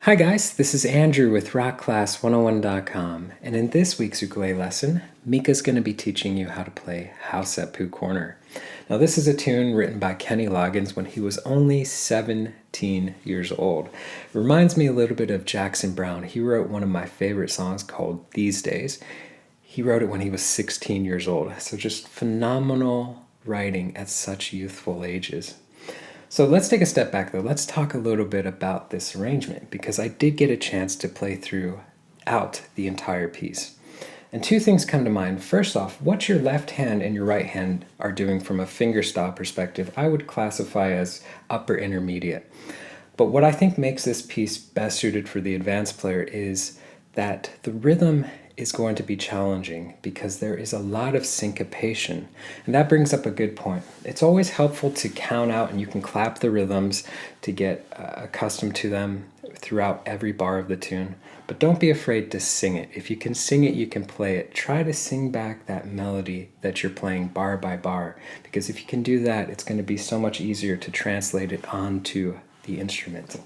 Hi guys, this is Andrew with rockclass101.com, and in this week's ukulele lesson, Mika's going to be teaching you how to play House at Pooh Corner. Now this is a tune written by Kenny Loggins when he was only 17 years old. It reminds me a little bit of Jackson Browne. He wrote one of my favorite songs called These Days. He wrote it when he was 16 years old, so just phenomenal writing at such youthful ages. So let's take a step back though. Let's talk a little bit about this arrangement because I did get a chance to play throughout the entire piece. And two things come to mind. First off, what your left hand and your right hand are doing from a fingerstyle perspective, I would classify as upper intermediate. But what I think makes this piece best suited for the advanced player is that the rhythm is going to be challenging because there is a lot of syncopation. And that brings up a good point. It's always helpful to count out, and you can clap the rhythms to get accustomed to them throughout every bar of the tune. But don't be afraid to sing it. If you can sing it, you can play it. Try to sing back that melody that you're playing bar by bar, because if you can do that, it's going to be so much easier to translate it onto the instrument.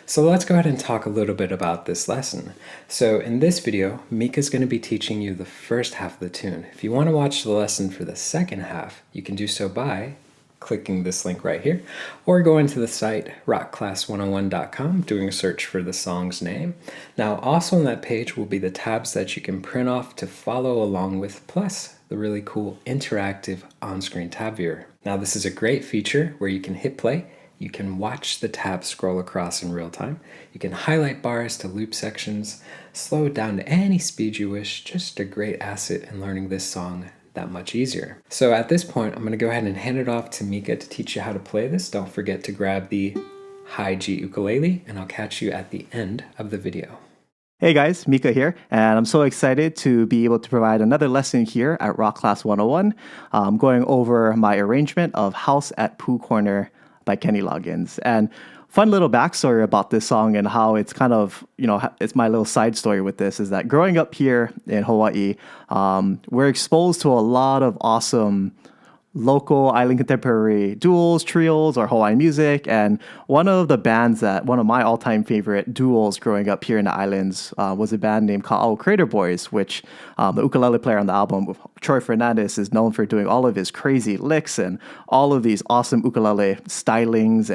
So let's go ahead and talk a little bit about this lesson. So in this video, Mika's going to be teaching you the first half of the tune. If you want to watch the lesson for the second half, you can do so by clicking this link right here, or going to the site rockclass101.com, doing a search for the song's name. Now also on that page will be the tabs that you can print off to follow along with, plus the really cool interactive on-screen tab viewer. Now this is a great feature where you can hit play. You can watch the tabs scroll across in real time. You can highlight bars to loop sections, slow it down to any speed you wish. Just a great asset in learning this song that much easier. So at this point, I'm going to go ahead and hand it off to Mika to teach you how to play this. Don't forget to grab the high G ukulele, and I'll catch you at the end of the video. Hey guys, Mika here, and I'm so excited to be able to provide another lesson here at Rock Class 101. Going over my arrangement of House at Pooh Corner by Kenny Loggins. And fun little backstory about this song and how it's kind of, it's my little side story with this is that growing up here in Hawaii, we're exposed to a lot of awesome local island contemporary duos, trios, or Hawaiian music. And one of my all-time favorite duos growing up here in the islands was a band named Ka'au Crater Boys, which the ukulele player on the album, Troy Fernandez, is known for doing all of his crazy licks and all of these awesome ukulele stylings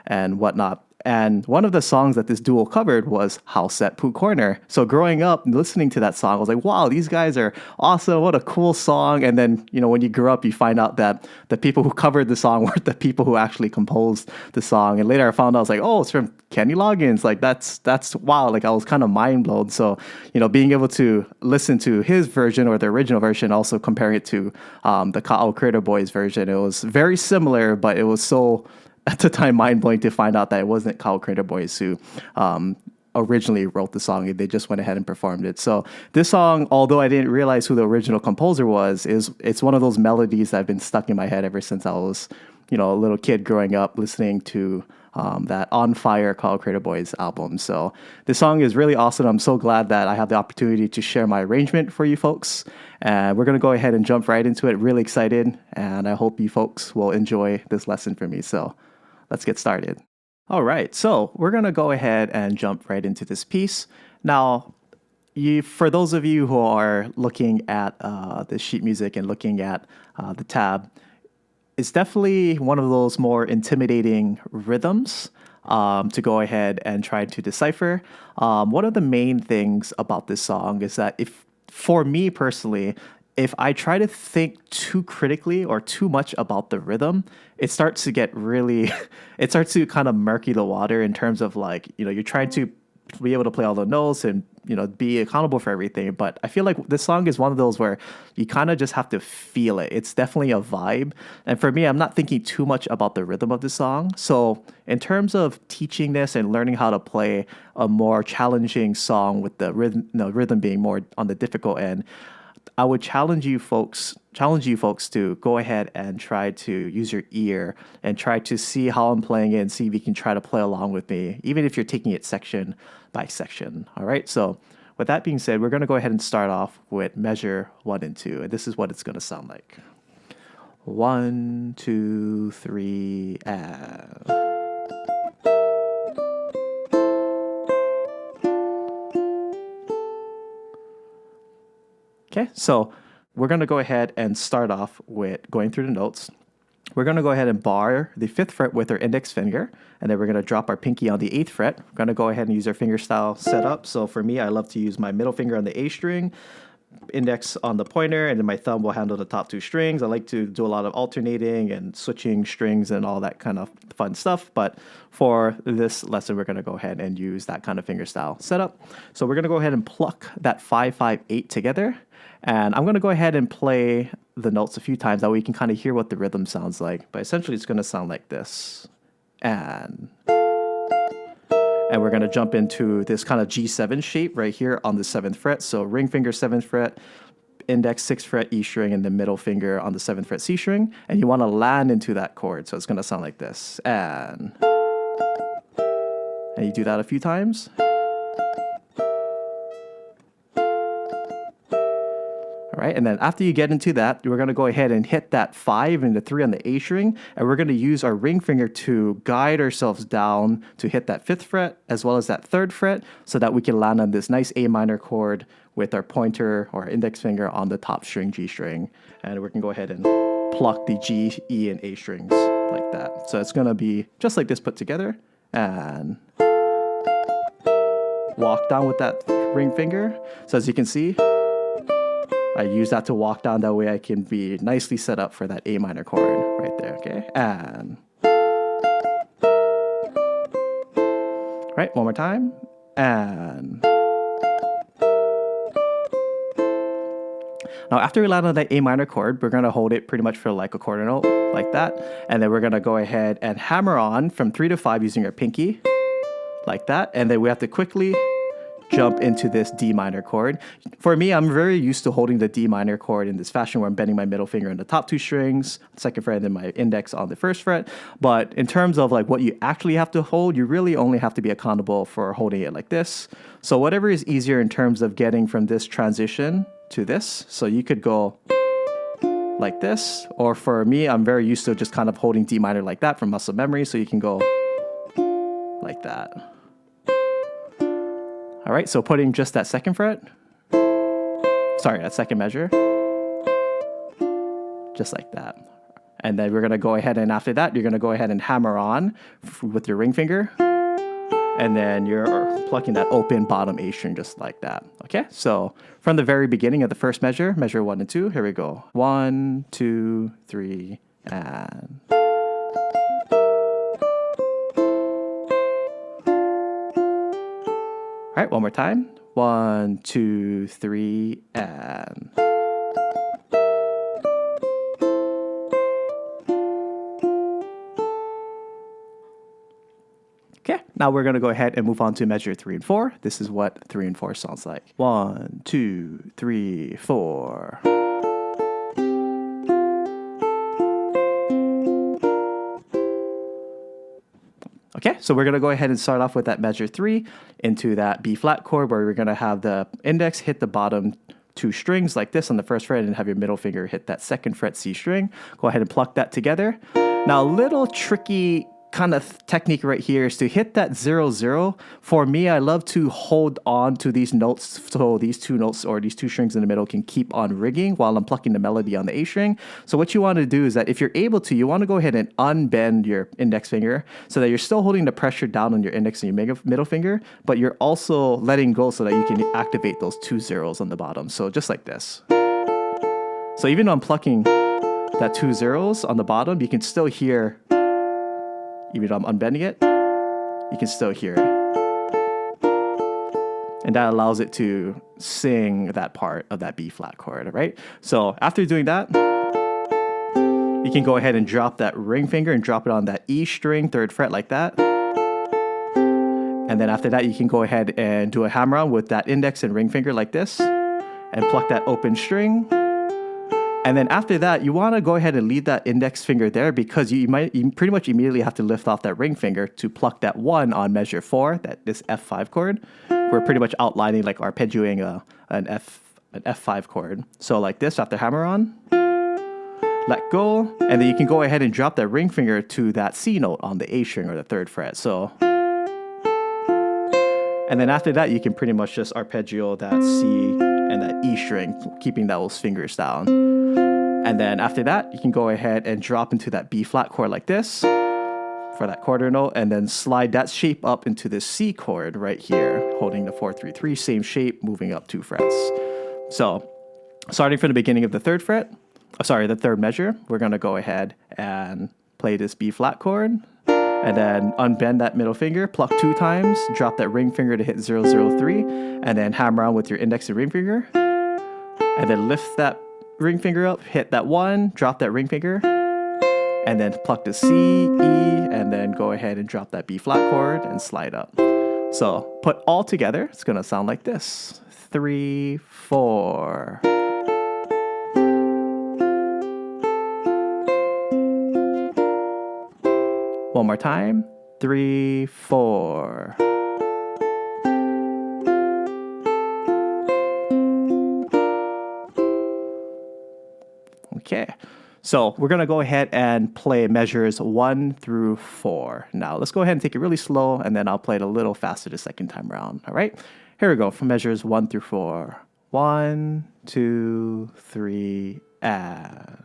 and whatnot. And one of the songs that this duo covered was House at Pooh Corner. So growing up and listening to that song, I was like, wow, these guys are awesome. What a cool song. And then, when you grow up, you find out that the people who covered the song were the people who actually composed the song. And later I found out, I was like, oh, it's from Kenny Loggins. Like, that's wow. Like, I was kind of mind blown. So, being able to listen to his version or the original version, also comparing it to the Ka'au Crater Boys version, it was very similar, but it was so, at the time, mind-blowing to find out that it wasn't Ka'au Crater Boys who originally wrote the song. They just went ahead and performed it. So this song, although I didn't realize who the original composer was, it's one of those melodies that have been stuck in my head ever since I was, a little kid growing up listening to that On Fire Ka'au Crater Boys album. So this song is really awesome. I'm so glad that I have the opportunity to share my arrangement for you folks. And we're going to go ahead and jump right into it. Really excited. And I hope you folks will enjoy this lesson for me. So let's get started. All right, so we're going to go ahead and jump right into this piece. Now, for those of you who are looking at the sheet music and looking at the tab, it's definitely one of those more intimidating rhythms to go ahead and try to decipher. One of the main things about this song is that for me personally, if I try to think too critically or too much about the rhythm, it starts to get it starts to kind of murky the water in terms of you're trying to be able to play all the notes and, be accountable for everything. But I feel like this song is one of those where you kind of just have to feel it. It's definitely a vibe. And for me, I'm not thinking too much about the rhythm of the song. So in terms of teaching this and learning how to play a more challenging song with the rhythm being more on the difficult end, I would challenge you folks to go ahead and try to use your ear and try to see how I'm playing it and see if you can try to play along with me, even if you're taking it section by section. All right. So with that being said, we're going to go ahead and start off with measure 1 and 2. And this is what it's going to sound like. 1, 2, 3, and... Okay, so we're going to go ahead and start off with going through the notes. We're going to go ahead and bar the 5th fret with our index finger, and then we're going to drop our pinky on the 8th fret. We're going to go ahead and use our fingerstyle setup. So for me, I love to use my middle finger on the A string, index on the pointer, and then my thumb will handle the top 2 strings. I like to do a lot of alternating and switching strings and all that kind of fun stuff. But for this lesson, we're going to go ahead and use that kind of fingerstyle setup. So we're going to go ahead and pluck that 5, 5, 8 together. And I'm going to go ahead and play the notes a few times. That way you can kind of hear what the rhythm sounds like. But essentially, it's going to sound like this. And we're going to jump into this kind of G7 shape right here on the 7th fret. So ring finger 7th fret, index 6th fret E string, and the middle finger on the 7th fret C string. And you want to land into that chord. So it's going to sound like this. And you do that a few times. All right, and then after you get into that, we're going to go ahead and hit that 5 and the 3 on the A string, and we're going to use our ring finger to guide ourselves down to hit that 5th fret as well as that 3rd fret so that we can land on this nice A minor chord with our pointer or our index finger on the top string G string. And we can go ahead and pluck the G, E, and A strings like that. So it's going to be just like this put together, and walk down with that ring finger. So as you can see, I use that to walk down. That way I can be nicely set up for that A minor chord right there, okay? And right, one more time. And now after we land on that A minor chord, we're going to hold it pretty much for like a quarter note, like that. And then we're going to go ahead and hammer on from 3 to 5 using our pinky, like that. And then we have to quickly jump into this D minor chord. For me, I'm very used to holding the D minor chord in this fashion where I'm bending my middle finger on the top 2 strings, 2nd fret, and then my index on the 1st fret. But in terms of like what you actually have to hold, you really only have to be accountable for holding it like this. So whatever is easier in terms of getting from this transition to this. So you could go like this, or for me, I'm very used to just kind of holding D minor like that from muscle memory. So you can go like that. All right, so putting just that 2nd fret, that 2nd measure, just like that. And then we're gonna go ahead and after that, you're gonna go ahead and hammer on with your ring finger. And then you're plucking that open bottom A string just like that, okay? So from the very beginning of the first measure, measure 1 and 2, here we go. 1, 2, 3, and... All right, one more time. 1, 2, 3, and... Okay, now we're going to go ahead and move on to measure 3 and 4. This is what 3 and 4 sounds like. 1, 2, 3, 4. Okay, so we're going to go ahead and start off with that measure 3 into that B flat chord where we're going to have the index hit the bottom 2 strings like this on the 1st fret and have your middle finger hit that 2nd fret C string. Go ahead and pluck that together. Now, a little tricky kind of technique right here is to hit that 0, 0. For me, I love to hold on to these notes so these 2 notes or these 2 strings in the middle can keep on ringing while I'm plucking the melody on the A string. So what you want to do is that if you're able to, you want to go ahead and unbend your index finger so that you're still holding the pressure down on your index and your middle finger, but you're also letting go so that you can activate those 2 zeros on the bottom. So just like this. So even though I'm plucking that 2 zeros on the bottom, you can still hear, even though I'm unbending it, you can still hear it. And that allows it to sing that part of that B flat chord, right? So after doing that, you can go ahead and drop that ring finger and drop it on that E string, 3rd fret like that. And then after that, you can go ahead and do a hammer on with that index and ring finger like this and pluck that open string. And then after that, you want to go ahead and leave that index finger there because you pretty much immediately have to lift off that ring finger to pluck that 1 on measure 4, this F5 chord. We're pretty much outlining, like arpeggiating an F5 chord. So like this, after hammer on, let go, and then you can go ahead and drop that ring finger to that C note on the A string or the 3rd fret. So, and then after that, you can pretty much just arpeggio that C and that E string, keeping those fingers down. And then after that, you can go ahead and drop into that B flat chord like this for that quarter note, and then slide that shape up into this C chord right here, holding the 4-3-3, same shape, moving up 2 frets. So starting from the beginning of the third measure, we're going to go ahead and play this B flat chord, and then unbend that middle finger, pluck 2 times, drop that ring finger to hit 0-0-3, and then hammer on with your index and ring finger, and then lift that ring finger up, hit that 1, drop that ring finger, and then pluck the C, E, and then go ahead and drop that B flat chord and slide up. So put all together, it's going to sound like this. 3, 4. One more time. 3, 4. Okay, so we're going to go ahead and play measures 1 through 4. Now, let's go ahead and take it really slow, and then I'll play it a little faster the second time around. All right, here we go for measures 1 through 4. 1, 2, 3, and...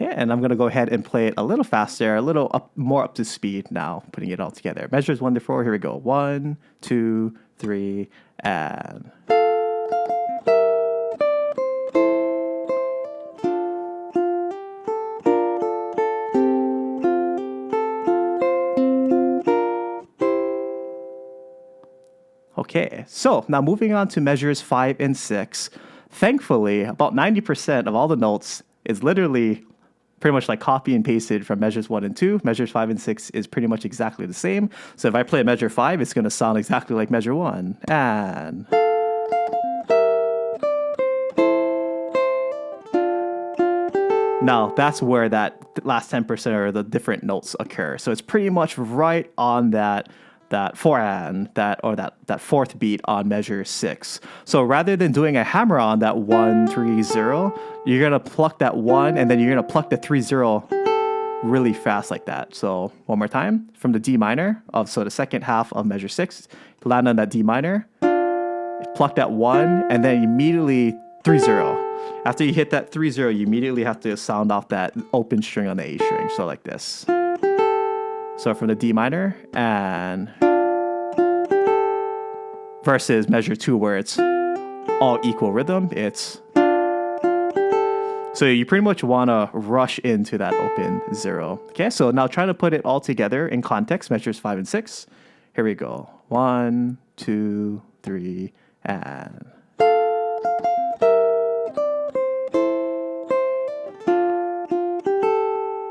And I'm going to go ahead and play it a little faster, a little more up to speed now, putting it all together. Measures 1 to 4, here we go. 1, 2, 3, and... Okay, so now moving on to measures 5 and 6. Thankfully, about 90% of all the notes is literally pretty much like copy and pasted from measures 1 and 2. Measures 5 and 6 is pretty much exactly the same. So if I play measure 5, it's going to sound exactly like measure 1. And... Now, that's where that last 10% or the different notes occur. So it's pretty much right on that forehand, that fourth beat on measure 6. So rather than doing a hammer on that 1, 3, 0, you're gonna pluck that 1, and then you're gonna pluck the 3, 0 really fast like that. So one more time from the D minor so the second half of measure 6, land on that D minor, pluck that 1, and then immediately 3, 0. After you hit that 3, 0, you immediately have to sound off that open string on the A string. So like this. So from the D minor, and versus measure 2 where it's all equal rhythm, it's... So you pretty much want to rush into that open 0. Okay, so now try to put it all together in context, measures 5 and 6. Here we go. 1, 2, 3, and...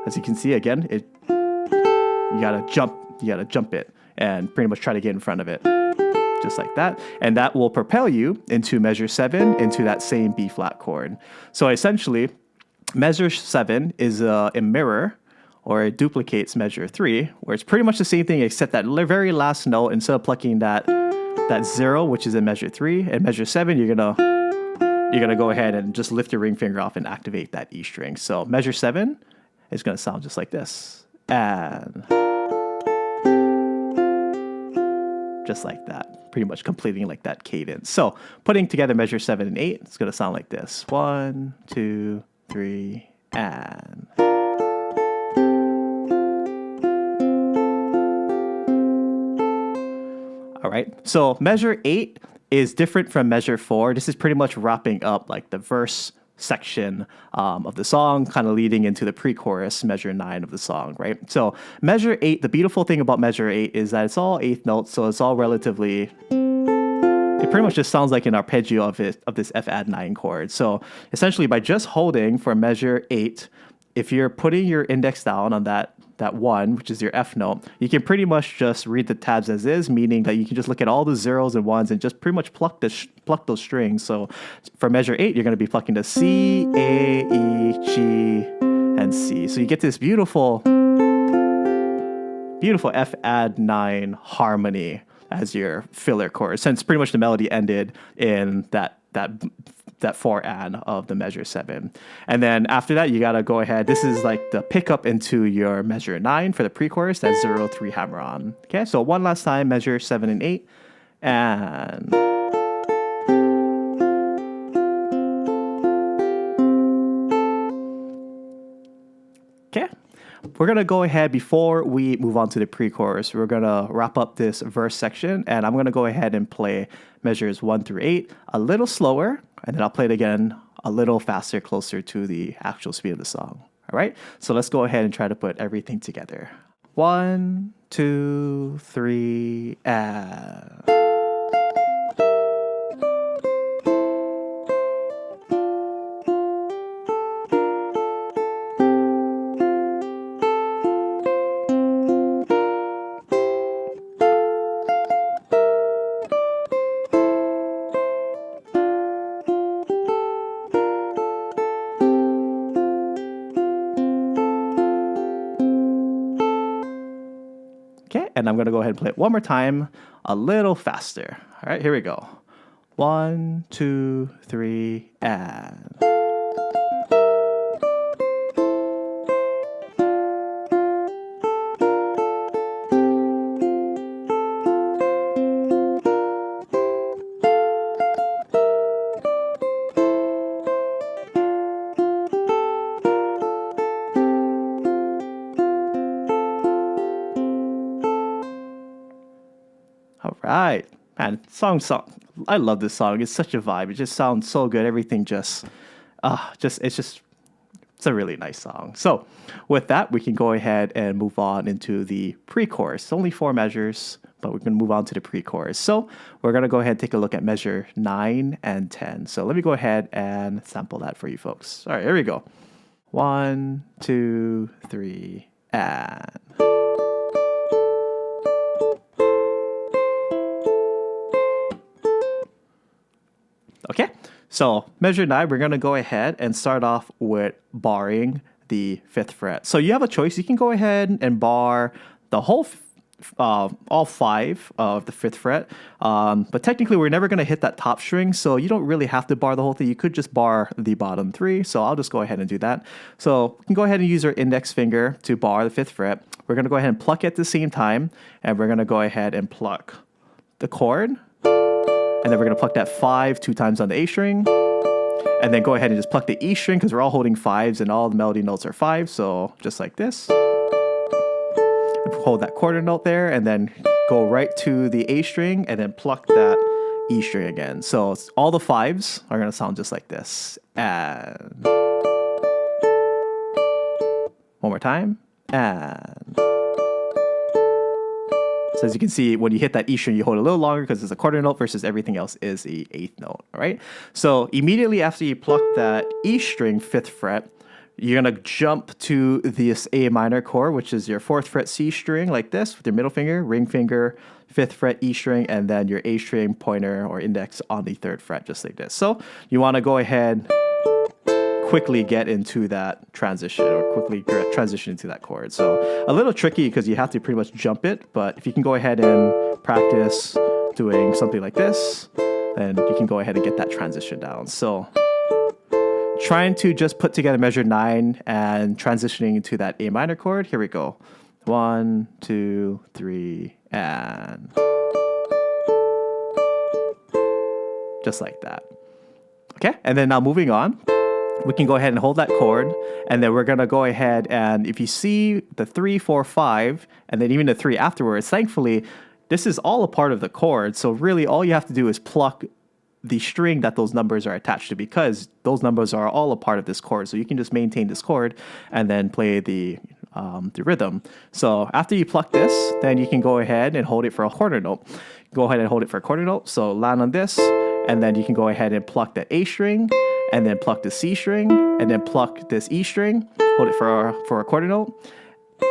As you can see, again, you gotta jump it and pretty much try to get in front of it. Just like that. And that will propel you into measure 7, into that same B flat chord. So essentially, measure 7 is a mirror, or it duplicates measure 3, where it's pretty much the same thing except that very last note, instead of plucking that 0, which is in measure 3, and measure 7, you're gonna go ahead and just lift your ring finger off and activate that E string. So measure 7 is gonna sound just like this. And just like that, pretty much completing like that cadence. So putting together measure 7 and 8, it's going to sound like this. 1, 2, 3, and... All right, so measure 8 is different from measure 4. This is pretty much wrapping up like the verse section of the song, kind of leading into the pre-chorus, measure 9 of the song, right? So measure 8, the beautiful thing about measure 8 is that it's all eighth notes, so it's all relatively... It pretty much just sounds like an arpeggio of this F add 9 chord. So essentially, by just holding for measure 8, if you're putting your index down on that 1, which is your F note, you can pretty much just read the tabs as is, meaning that you can just look at all the zeros and ones and just pretty much pluck those strings. So for measure 8, you're going to be plucking the C, A, E, G, and C. So you get this beautiful F add 9 harmony as your filler chord, since pretty much the melody ended in that that 4 and of the measure 7. And then after that, you got to go ahead. This is like the pickup into your measure 9 for the pre-chorus. That's 0, 3 hammer on. Okay, so one last time, measure 7 and 8. And okay. We're going to go ahead before we move on to the pre-chorus. We're going to wrap up this verse section, and I'm going to go ahead and play measures 1 through 8 a little slower, and then I'll play it again a little faster, closer to the actual speed of the song. All right? So let's go ahead and try to put everything together. 1, 2, 3, and... Okay, and I'm going to go ahead and play it one more time, a little faster. All right, here we go. 1, 2, 3, and... All right, man, song. I love this song. It's such a vibe. It just sounds so good. Everything it's a really nice song. So with that, we can go ahead and move on into the pre-chorus. It's only 4 measures, but we're going to move on to the pre-chorus. So we're going to go ahead and take a look at measure 9 and 10. So let me go ahead and sample that for you folks. All right, here we go. 1, 2, 3, and... Okay, so measure 9, we're going to go ahead and start off with barring the 5th fret. So you have a choice. You can go ahead and bar the whole, all 5 of the 5th fret. But technically, we're never going to hit that top string, so you don't really have to bar the whole thing. You could just bar the bottom 3, so I'll just go ahead and do that. So we can go ahead and use our index finger to bar the 5th fret. We're going to go ahead and pluck at the same time, and we're going to go ahead and pluck the chord. And then we're going to pluck that 5 2 times on the A string. And then go ahead and just pluck the E string because we're all holding 5s and all the melody notes are 5. So just like this. Hold that quarter note there and then go right to the A string and then pluck that E string again. So all the 5s are going to sound just like this. And one more time. And... So as you can see, when you hit that E string, you hold it a little longer because it's a quarter note versus everything else is the 8th note, all right? So immediately after you pluck that E string 5th fret, you're going to jump to this A minor chord, which is your 4th fret C string like this with your middle finger, ring finger, 5th fret E string, and then your A string pointer or index on the 3rd fret, just like this. So you want to go ahead quickly get into that transition or quickly transition into that chord. So a little tricky because you have to pretty much jump it, but if you can go ahead and practice doing something like this, then you can go ahead and get that transition down. So trying to just put together measure 9 and transitioning into that A minor chord. Here we go. 1, 2, 3, and just like that. Okay, and then now moving on. We can go ahead and hold that chord, and then we're going to go ahead and if you see the 3, 4, 5, and then even the 3 afterwards, thankfully, this is all a part of the chord. So really all you have to do is pluck the string that those numbers are attached to because those numbers are all a part of this chord. So you can just maintain this chord and then play the rhythm. So after you pluck this, then you can go ahead and hold it for a quarter note. Go ahead and hold it for a quarter note. So land on this, and then you can go ahead and pluck the A string, and then pluck the C string, and then pluck this E string, hold it for a quarter note,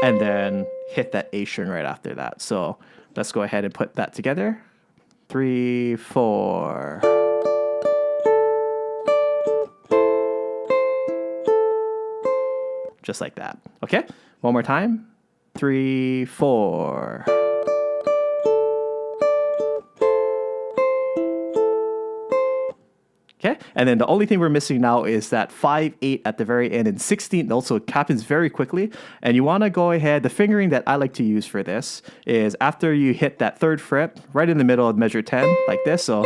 and then hit that A string right after that. So let's go ahead and put that together. 3, 4. Just like that. Okay, one more time. 3, 4. Okay, and then the only thing we're missing now is that 5/8 at the very end and 16th note, so it happens very quickly. And you want to go ahead, the fingering that I like to use for this is after you hit that 3rd fret, right in the middle of measure 10, like this. So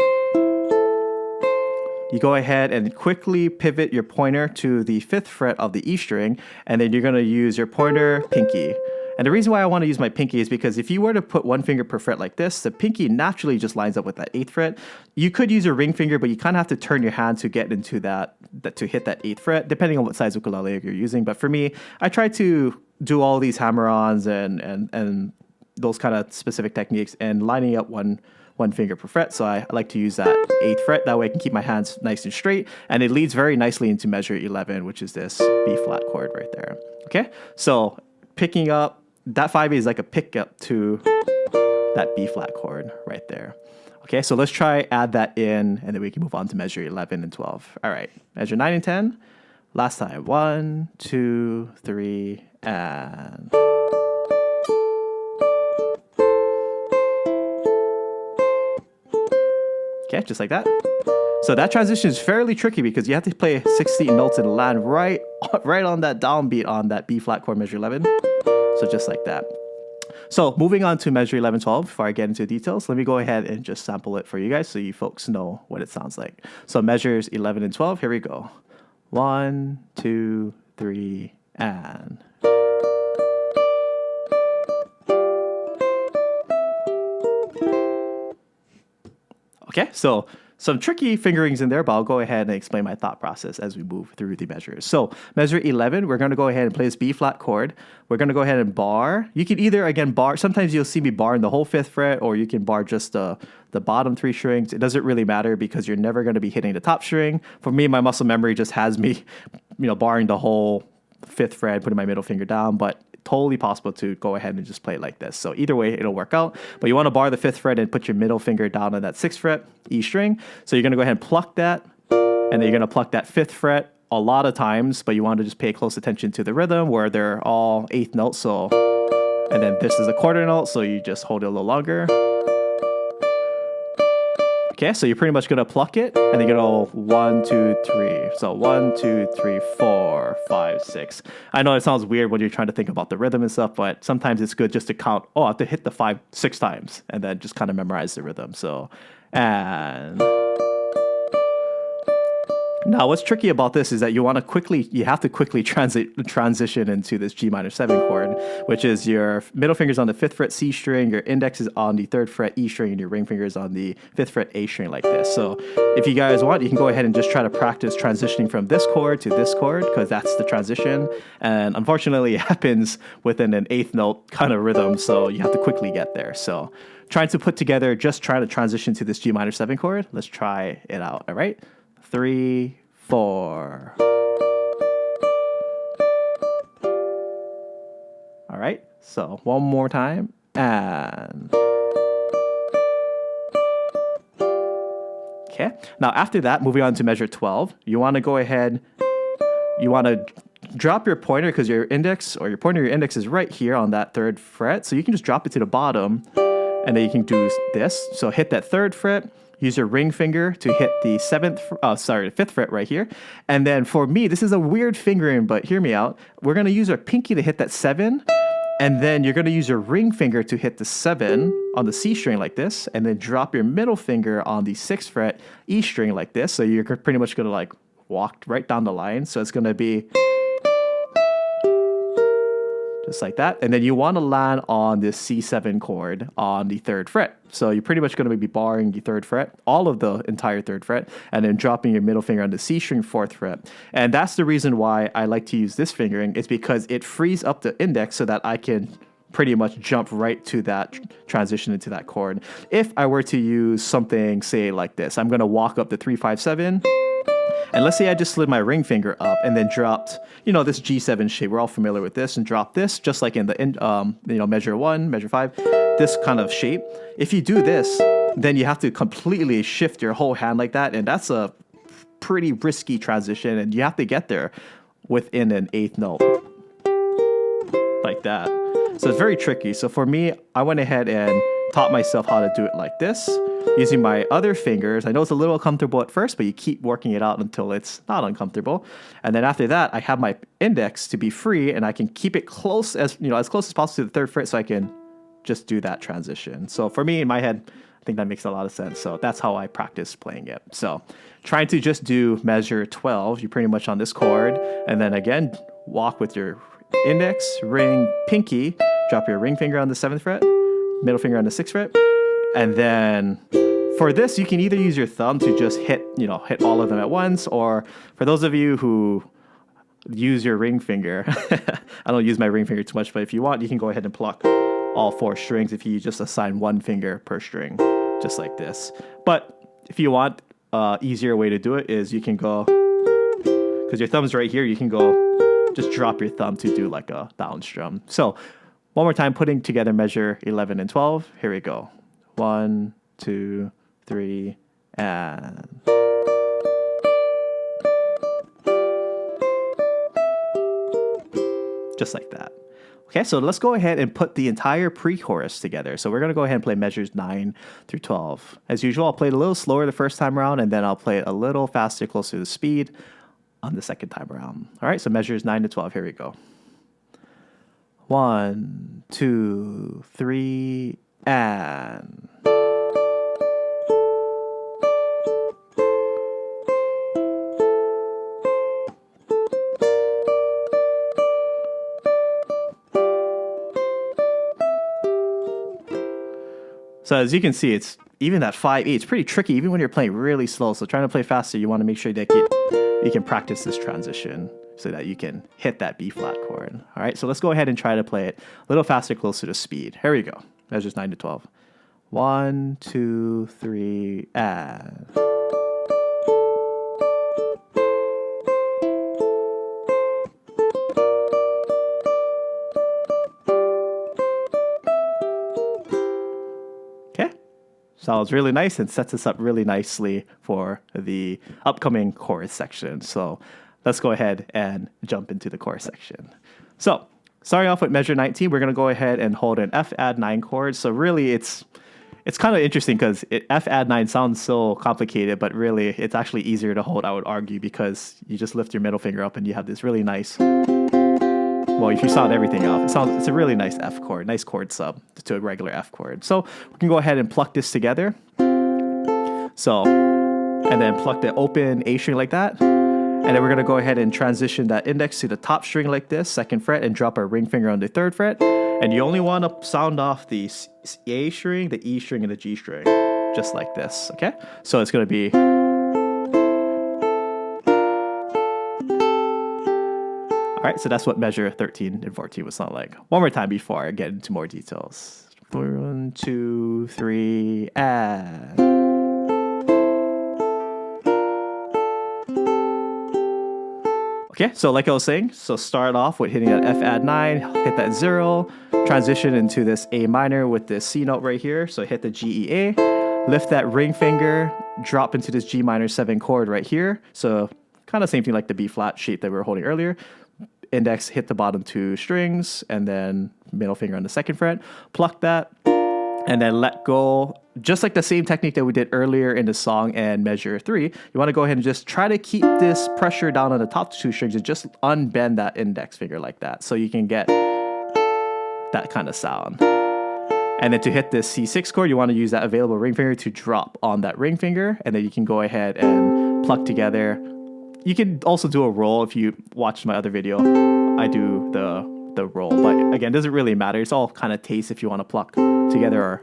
you go ahead and quickly pivot your pointer to the 5th fret of the E string, and then you're going to use your pointer pinky. And the reason why I want to use my pinky is because if you were to put one finger per fret like this, the pinky naturally just lines up with that 8th fret. You could use a ring finger, but you kind of have to turn your hand to get into that to hit that 8th fret, depending on what size ukulele you're using. But for me, I try to do all these hammer-ons and those kind of specific techniques and lining up one finger per fret. So I like to use that 8th fret. That way I can keep my hands nice and straight. And it leads very nicely into measure 11, which is this B flat chord right there. Okay, so picking up, that 5/8 is like a pickup to that B flat chord right there. Okay, so let's try add that in, and then we can move on to measure 11 and 12. All right, measure 9 and 10. Last time, 1, 2, 3, and... Okay, just like that. So that transition is fairly tricky because you have to play 16 notes and land right on that downbeat on that B flat chord measure 11. So just like that. So moving on to measure 11, 12, before I get into details, let me go ahead and just sample it for you guys so you folks know what it sounds like. So measures 11 and 12, here we go. 1, 2, 3, and... Okay, so some tricky fingerings in there, but I'll go ahead and explain my thought process as we move through the measures. So measure 11, we're going to go ahead and play this B flat chord. We're going to go ahead and bar. You can either, again, bar. Sometimes you'll see me barring the whole 5th fret, or you can bar just the bottom 3 strings. It doesn't really matter because you're never going to be hitting the top string. For me, my muscle memory just has me, barring the whole 5th fret, putting my middle finger down, but totally possible to go ahead and just play it like this. So either way, it'll work out. But you want to bar the 5th fret and put your middle finger down on that 6th fret, E string. So you're going to go ahead and pluck that, and then you're going to pluck that 5th fret a lot of times, but you want to just pay close attention to the rhythm where they're all 8th notes. So, and then this is a quarter note, so you just hold it a little longer. Okay, so you're pretty much going to pluck it, and then you're going to go 1, 2, 3. So 1, 2, 3, 4, 5, 6. I know it sounds weird when you're trying to think about the rhythm and stuff, but sometimes it's good just to count, I have to hit the 5, 6 times, and then just kind of memorize the rhythm. So, and... Now, what's tricky about this is that you have to quickly transition into this G minor 7 chord, which is your middle finger's on the 5th fret C string, your index is on the 3rd fret E string, and your ring finger is on the 5th fret A string like this. So if you guys want, you can go ahead and just try to practice transitioning from this chord to this chord, because that's the transition. And unfortunately, it happens within an 8th note kind of rhythm, so you have to quickly get there. So trying to transition to this G minor 7 chord. Let's try it out, all right? 3, 4. All right, so one more time, and... Okay, now after that, moving on to measure 12, you want to go ahead, you want to drop your pointer because your index is right here on that 3rd fret, so you can just drop it to the bottom, and then you can do this. So hit that 3rd fret, use your ring finger to hit the 5th fret right here. And then for me, this is a weird fingering, but hear me out. We're going to use our pinky to hit that 7, and then you're going to use your ring finger to hit the 7 on the C string like this, and then drop your middle finger on the 6th fret E string like this. So you're pretty much going to like walk right down the line. So it's going to be just like that. And then you want to land on this C7 chord on the 3rd fret. So you're pretty much going to be barring the 3rd fret, all of the entire 3rd fret, and then dropping your middle finger on the C string 4th fret. And that's the reason why I like to use this fingering. It's because it frees up the index so that I can pretty much jump right to that transition into that chord. If I were to use something, say like this, I'm going to walk up the 3, 5, 7. And let's say I just slid my ring finger up and then dropped, this G7 shape. We're all familiar with this, and drop this just like in the measure 1, measure 5, this kind of shape. If you do this, then you have to completely shift your whole hand like that, and that's a pretty risky transition, and you have to get there within an 8th note like that. So it's very tricky. So for me, I went ahead and taught myself how to do it like this. using my other fingers. I know it's a little uncomfortable at first, but you keep working it out until it's not uncomfortable. And then after that, I have my index to be free, and I can keep it close as close as possible to the 3rd fret, so I can just do that transition. So for me, in my head, I think that makes a lot of sense. So that's how I practice playing it. So trying to just do measure 12, you're pretty much on this chord, and then again, walk with your index, ring, pinky, drop your ring finger on the 7th fret, middle finger on the 6th fret, and then for this, you can either use your thumb to just hit all of them at once, or for those of you who use your ring finger, I don't use my ring finger too much, but if you want, you can go ahead and pluck all 4 strings if you just assign 1 finger per string, just like this. But if you want, easier way to do it is you can go, because your thumb's right here, you can go, just drop your thumb to do like a down strum. So one more time, putting together measure 11 and 12. Here we go. 1, 2, 3, and... just like that. Okay, so let's go ahead and put the entire pre-chorus together. So we're going to go ahead and play measures 9 through 12. As usual, I'll play it a little slower the first time around, and then I'll play it a little faster, closer to the speed on the second time around. All right, so measures 9 to 12. Here we go. 1, 2, 3, and... So as you can see, it's even that 5/8, it's pretty tricky even when you're playing really slow. So trying to play faster, you want to make sure that you can practice this transition so that you can hit that B flat chord. All right, so let's go ahead and try to play it a little faster, closer to speed. Here we go. Measures 9 to 12. 1, 2, 3, and... Sounds really nice and sets us up really nicely for the upcoming chorus section. So let's go ahead and jump into the chorus section. So starting off with measure 19, we're going to go ahead and hold an F add 9 chord. So really it's kind of interesting because F add 9 sounds so complicated, but really it's actually easier to hold, I would argue, because you just lift your middle finger up and you have this really nice... Well, if you sound everything off, it's a really nice F chord, nice chord sub to a regular F chord. So we can go ahead and pluck this together. So, and then pluck the open A string like that. And then we're going to go ahead and transition that index to the top string like this, 2nd fret, and drop our ring finger on the 3rd fret. And you only want to sound off the A string, the E string, and the G string, just like this, okay? So it's going to be... All right, so that's what measure 13 and 14 would sound like. One more time before I get into more details. 1, 2, 3, and... Okay, so like I was saying, so start off with hitting that F add 9, hit that 0, transition into this A minor with this C note right here. So hit the G, E, A, lift that ring finger, drop into this G minor 7 chord right here. So kind of same thing like the B flat shape that we were holding earlier. Index, hit the bottom 2 strings, and then middle finger on the 2nd fret. Pluck that, and then let go. Just like the same technique that we did earlier in the song and measure 3, you want to go ahead and just try to keep this pressure down on the top 2 strings and just unbend that index finger like that so you can get that kind of sound. And then to hit this C6 chord, you want to use that available ring finger to drop on that ring finger, and then you can go ahead and pluck together. You can also do a roll. If you watch my other video, I do the roll. But again, it doesn't really matter. It's all kind of taste if you want to pluck together or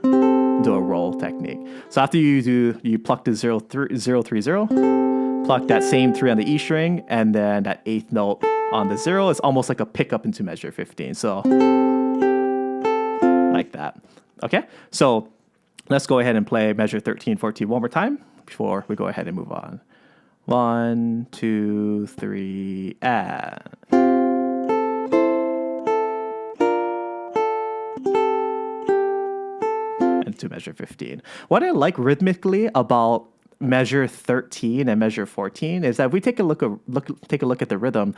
do a roll technique. So after you pluck the 0, 3, 0, 3, 0, pluck that same 3 on the E string, and then that 8th note on the 0 is almost like a pickup into measure 15. So like that. Okay, so let's go ahead and play measure 13, 14 one more time before we go ahead and move on. 1, 2, 3, and... and to measure 15. What I like rhythmically about measure 13 and measure 14 is that if we take a look at the rhythm,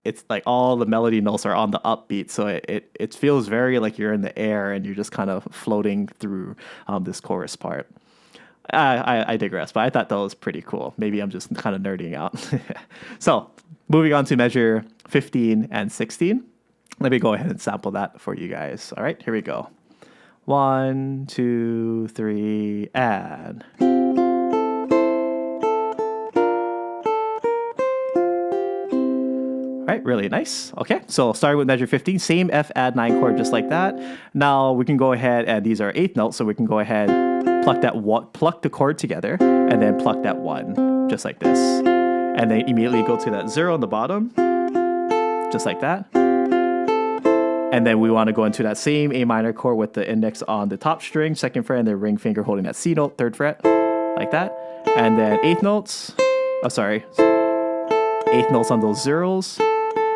it's like all the melody notes are on the upbeat, so it feels very like you're in the air and you're just kind of floating through this chorus part. I digress, but I thought that was pretty cool. Maybe I'm just kind of nerding out. So, moving on to measure 15 and 16. Let me go ahead and sample that for you guys. All right, here we go. 1, 2, 3, and. All right, really nice. Okay, so starting with measure 15, same F add 9 chord just like that. Now we can go ahead, and these are eighth notes, so we can go ahead, pluck the chord together, and then pluck that 1 just like this. And then immediately go to that 0 on the bottom, just like that. And then we want to go into that same A minor chord with the index on the top string, second fret, and the ring finger holding that C note, third fret, like that. And then eighth notes on those zeros,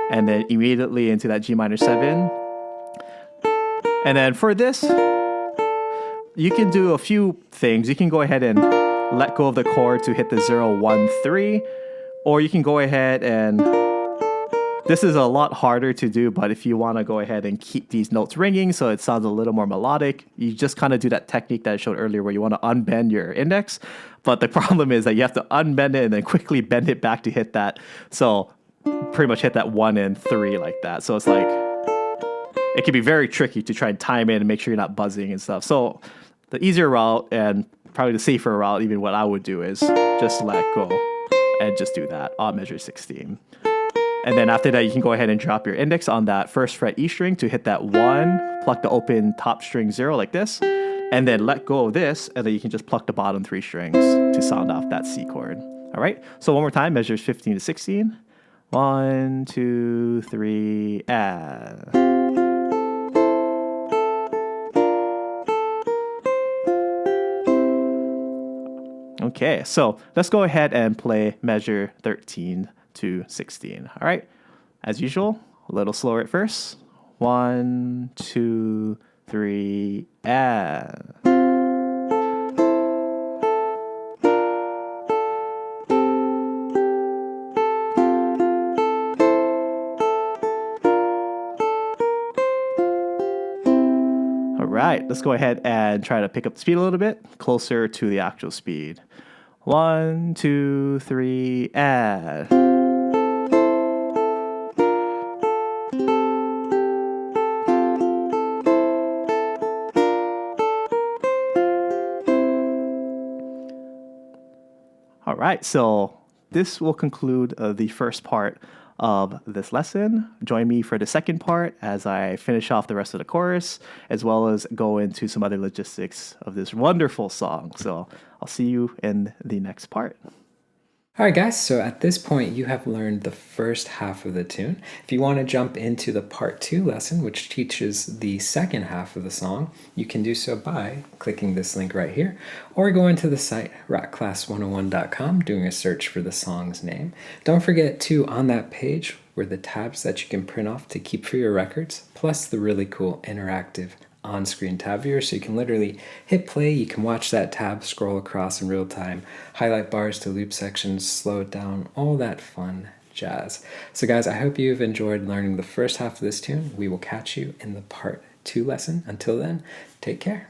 and then immediately into that G minor 7. And then for this, you can do a few things. You can go ahead and let go of the chord to hit the 0, 1, 3, or you can go ahead and, this is a lot harder to do, but if you want to go ahead and keep these notes ringing so it sounds a little more melodic, you just kind of do that technique that I showed earlier where you want to unbend your index. But the problem is that you have to unbend it and then quickly bend it back to hit that. So pretty much hit that 1 and 3 like that. So it's like, it can be very tricky to try and time it and make sure you're not buzzing and stuff. So the easier route, and probably the safer route, even what I would do, is just let go and just do that on measure 16. And then after that, you can go ahead and drop your index on that first fret E string to hit that 1, pluck the open top string 0 like this, and then let go of this, and then you can just pluck the bottom 3 strings to sound off that C chord. All right, so one more time, measures 15 to 16. 1, 2, 3, and. Okay, so let's go ahead and play measure 13 to 16. All right, as usual, a little slower at first. 1, 2, 3, and. All right, let's go ahead and try to pick up the speed a little bit, closer to the actual speed. 1, 2, 3, and. All right, so this will conclude the first part of this lesson. Join me for the second part as I finish off the rest of the chorus, as well as go into some other logistics of this wonderful song. So I'll see you in the next part. All right, guys, so at this point, you have learned the first half of the tune. If you want to jump into the part 2 lesson, which teaches the second half of the song, you can do so by clicking this link right here, or going to the site rockclass101.com, doing a search for the song's name. Don't forget, too, on that page were the tabs that you can print off to keep for your records, plus the really cool interactive on-screen tab viewer, so you can literally hit play, you can watch that tab scroll across in real time, highlight bars to loop sections, slow it down, all that fun jazz. So guys, I hope you've enjoyed learning the first half of this tune. We will catch you in the part 2 lesson. Until then, take care.